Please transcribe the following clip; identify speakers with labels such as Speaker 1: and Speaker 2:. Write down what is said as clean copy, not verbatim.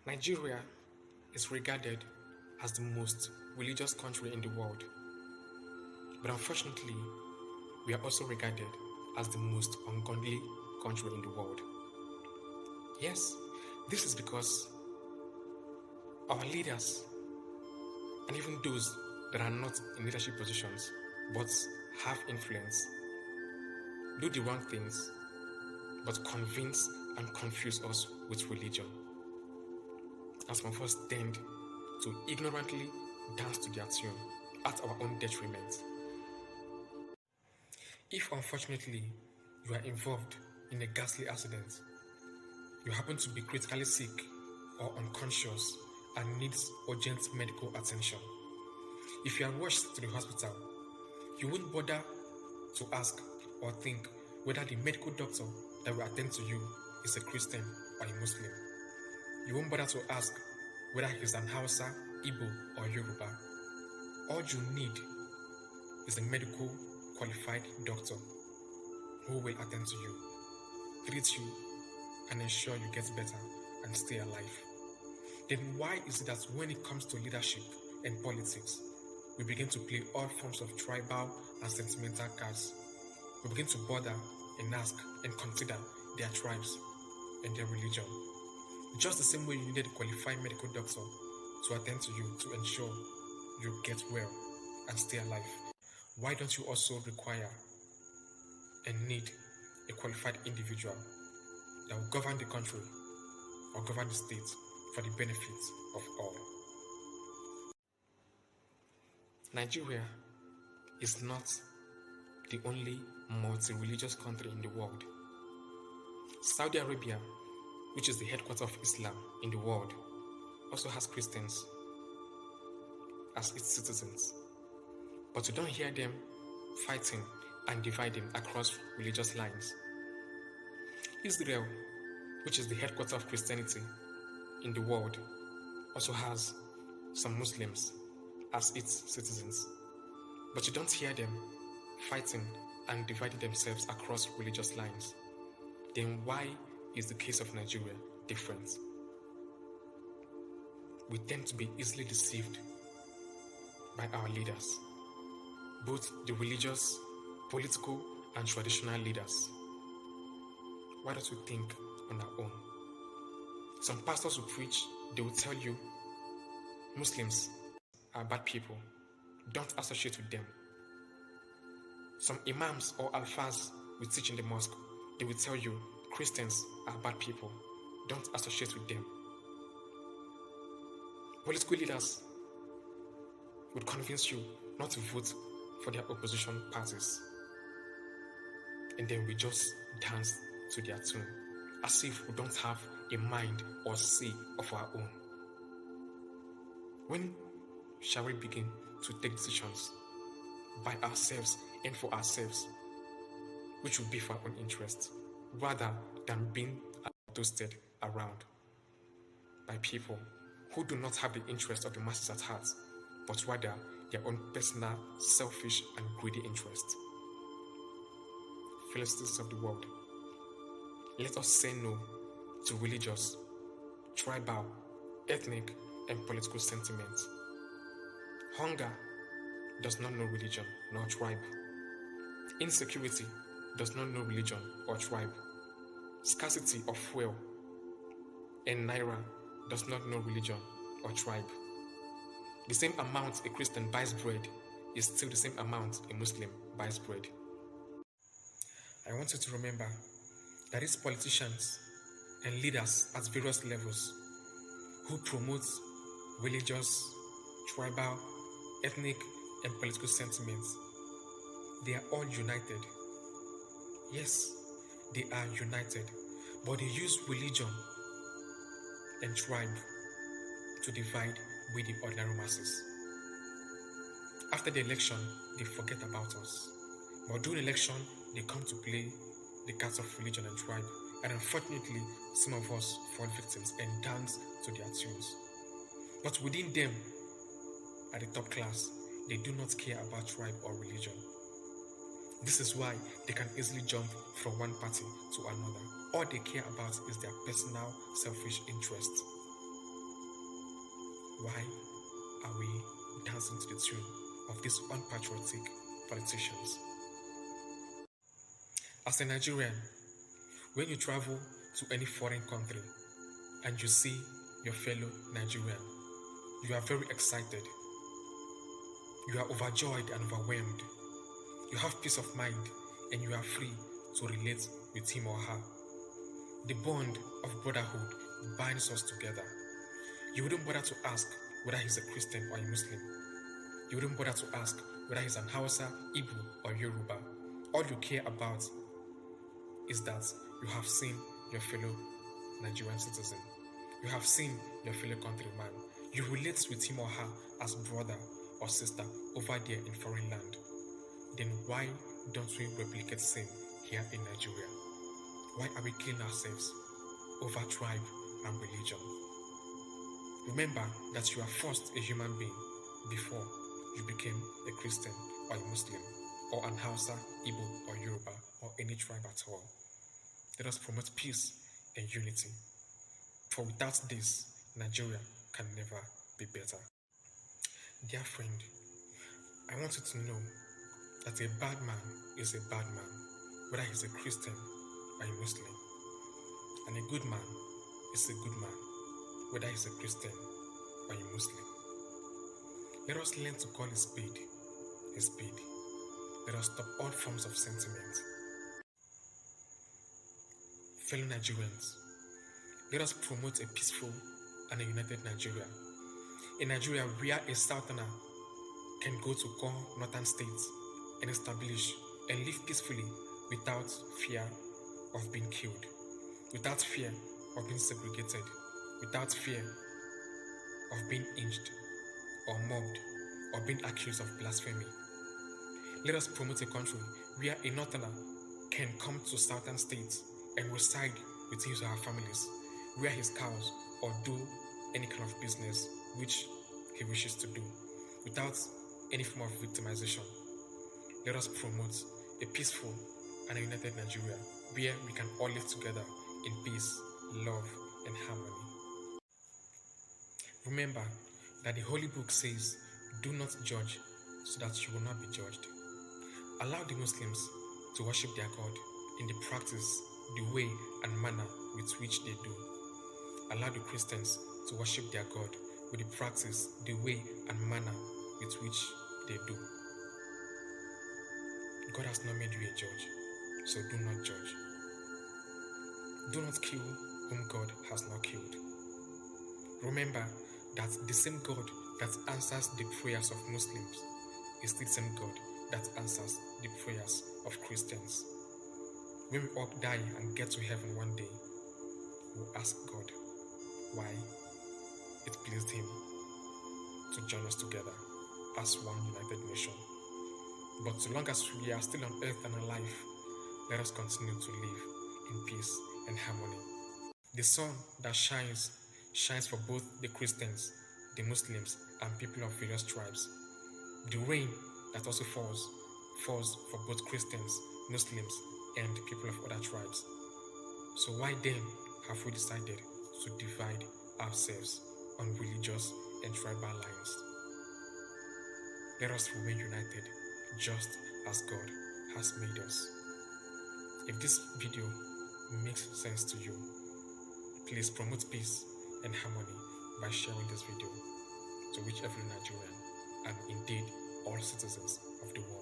Speaker 1: Nigeria is regarded as the most religious country in the world, but unfortunately, we are also regarded as the most ungodly country in the world. Yes, this is because our leaders, and even those that are not in leadership positions but have influence, do the wrong things but convince and confuse us with religion. And some of us tend to ignorantly dance to their tune at our own detriment. If unfortunately you are involved in a ghastly accident, you happen to be critically sick or unconscious and needs urgent medical attention, if you are rushed to the hospital, you won't bother to ask or think whether the medical doctor that will attend to you is a Christian or a Muslim. You won't bother to ask whether he's an Hausa, Igbo, or Yoruba. All you need is a medical qualified doctor who will attend to you, treat you, and ensure you get better and stay alive. Then why is it that when it comes to leadership and politics, we begin to play all forms of tribal and sentimental cards? We begin to bother and ask and consider their tribes and their religion. Just the same way you needed a qualified medical doctor to attend to you to ensure you get well and stay alive, why don't you also require and need a qualified individual that will govern the country or govern the state for the benefit of all? Nigeria is not the only multi-religious country in the world. Saudi Arabia, which is the headquarters of Islam in the world, also has Christians as its citizens. But you don't hear them fighting and dividing across religious lines. Israel, which is the headquarters of Christianity in the world, also has some Muslims as its citizens. But you don't hear them fighting and dividing themselves across religious lines. Then why is the case of Nigeria different? We tend to be easily deceived by our leaders, both the religious, political, and traditional leaders. Why don't we think on our own? Some pastors who preach, they will tell you Muslims are bad people. Don't associate with them. Some imams or alfas will teach in the mosque, they will tell you Christians are bad people. Don't associate with them. Political leaders would convince you not to vote for their opposition parties. And then we just dance to their tune, as if we don't have a mind or say of our own. When shall we begin to take decisions by ourselves and for ourselves, which will be for our own interest, rather than being toasted around by people who do not have the interest of the masses at heart, but rather their own personal, selfish, and greedy interest? Fellow citizens of the world, let us say no to religious, tribal, ethnic, and political sentiments. Hunger does not know religion nor tribe. Insecurity does not know religion or tribe. Scarcity of fuel and naira does not know religion or tribe. The same amount a Christian buys bread is still the same amount a Muslim buys bread. I want you to remember that these politicians and leaders at various levels who promote religious, tribal, ethnic, and political sentiments, they are all united. Yes, they are united, but they use religion and tribe to divide with the ordinary masses. After the election, they forget about us. But during election, they come to play the cards of religion and tribe. And unfortunately, some of us fall victims and dance to their tunes. But within them, at the top class, they do not care about tribe or religion. This is why they can easily jump from one party to another. All they care about is their personal, selfish interest. Why are we dancing to the tune of these unpatriotic politicians? As a Nigerian, when you travel to any foreign country and you see your fellow Nigerian, you are very excited. You are overjoyed and overwhelmed. You have peace of mind and you are free to relate with him or her. The bond of brotherhood binds us together. You wouldn't bother to ask whether he's a Christian or a Muslim. You wouldn't bother to ask whether he's an Hausa, Igbo, or Yoruba. All you care about is that you have seen your fellow Nigerian citizen. You have seen your fellow countryman. You relate with him or her as brother or sister over there in foreign land. Then why don't we replicate same here in Nigeria? Why are we killing ourselves over tribe and religion? Remember that you are first a human being before you became a Christian or a Muslim or an Hausa, Igbo, or Yoruba, or any tribe at all. Let us promote peace and unity. For without this, Nigeria can never be better. Dear friend, I want you to know that a bad man is a bad man, whether he's a Christian or a Muslim. And a good man is a good man, whether he's a Christian or a Muslim. Let us learn to call a spade a spade. Let us stop all forms of sentiment. Fellow Nigerians, let us promote a peaceful and a united Nigeria. A Nigeria where a southerner can go to core northern states and establish and live peacefully without fear of being killed, without fear of being segregated, without fear of being inched or mobbed or being accused of blasphemy. Let us promote a country where a northerner can come to southern states and reside with his or her families, rear his cows or do any kind of business which he wishes to do without any form of victimization. Let us promote a peaceful and a united Nigeria where we can all live together in peace, love, and harmony. Remember that the Holy Book says, do not judge so that you will not be judged. Allow the Muslims to worship their God in the practice, the way and manner with which they do. Allow the Christians to worship their God with the practice, the way and manner with which they do. God has not made you a judge, so do not judge. Do not kill whom God has not killed. Remember that the same God that answers the prayers of Muslims is the same God that answers the prayers of Christians. When we all die and get to heaven one day, we'll ask God why it pleased him to join us together as one united nation. But so long as we are still on earth and alive, let us continue to live in peace and harmony. The sun that shines for both the Christians, the Muslims, and people of various tribes. The rain that also falls for both Christians, Muslims, and people of other tribes. So why then have we decided to divide ourselves on religious and tribal lines? Let us remain united, just as God has made us. If this video makes sense to you, please promote peace and harmony by sharing this video to reach every Nigerian and indeed all citizens of the world.